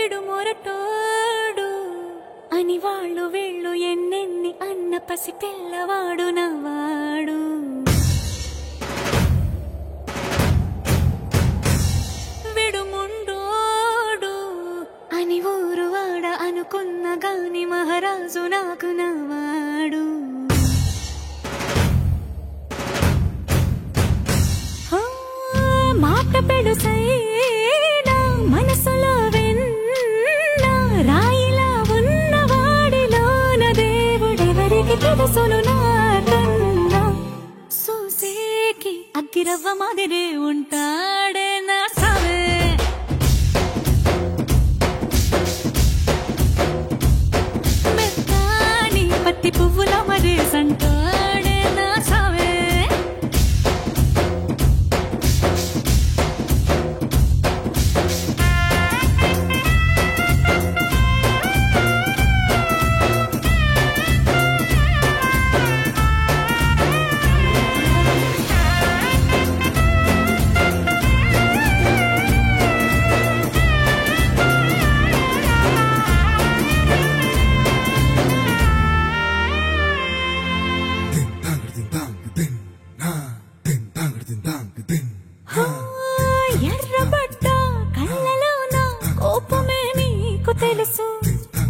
విడు మొరటోడు అని వాళ్ళు వీళ్ళు ఎన్నెన్ని అన్న పసి పిల్లవాడు నవ్వాడు. విడు ముండోడు అని ఊరు వాడ అనుకున్న గాని మహారాజు నాకు నవ్వాడు. మాట పెడుసైనా మనసులో వెన్నా రాయిలా ఉన్నవాడిలోన దేవుడెవరికి తెలుసును నాకన్నా. సూసేకి అగ్గిరవ్వ మాదిరి ఉంటాడే నా సావే. మెత్తాని పత్తి పువ్వుల మరేసంటాడే నా సావే. ఎర్రబడ్డ కళ్ళలోన కోపమే నీకు తెలుసు,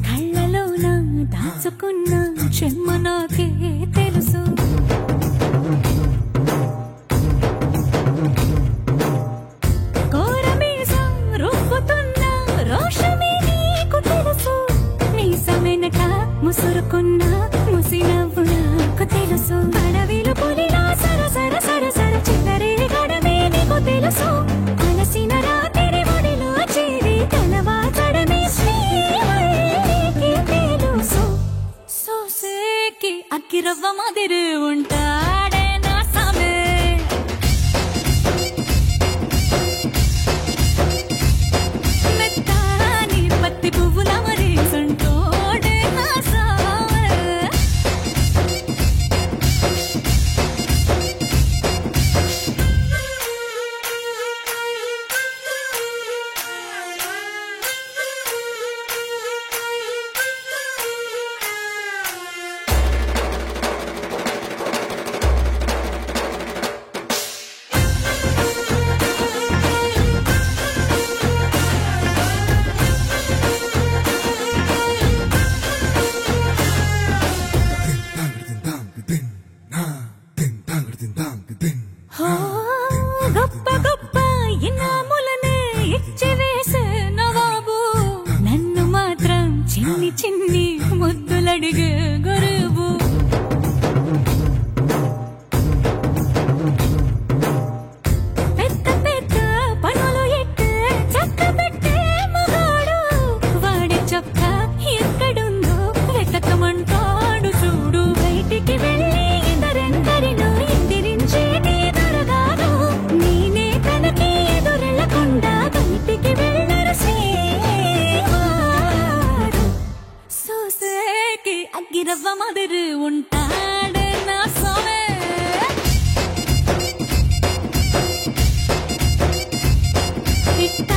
కళ్ళలోన దాచుకున్న చెమ్మ నాకే తెలుసు. కోరమీసం రుబ్బుతున్న రోషమే నీకు తెలుసు, మీసమెనక ముసురుకున్న ముసినవ్వు నాకు తెలుసు. అడవిలు పులిలా సరసర సరసర చిల్లరే గడమే నీకు తెలుసు, అలసిన రాత్రి ఒడిలో చేరి తలవాచడమే శ్రీవల్లికి తెలుసు. సోసేకి అగ్గిరవ్వ మాదిరి ఉంటాడే నా సామే. మెత్తాని పత్తి పువ్వుల మరేసంటోడే నా సామే. గొప్ప గొప్ప ఇనాములనే ఇచ్చి వేసే నవాబు, నన్ను మాత్రం చిన్ని చిన్ని ముద్దులడిగే గురువు. పెద్ద పెద్ద పనులు ఎట్టే చక్క పెట్టే మగాడు, వాడే చొక్క ఎక్కడుందో వెతకమంటాడు చూడు. బయటికి వెళ్ళి ఇద్దరెందరినో ఎదిరించేటి దొరగాను, నేనే తనకి ఎదురెళ్ళకుండా బయటికి వెళ్ళరు శ్రీవారు. సోసేకి అగ్గిరవ్వ మాదిరి ఉంటాడే నా సామే. ఇట్ట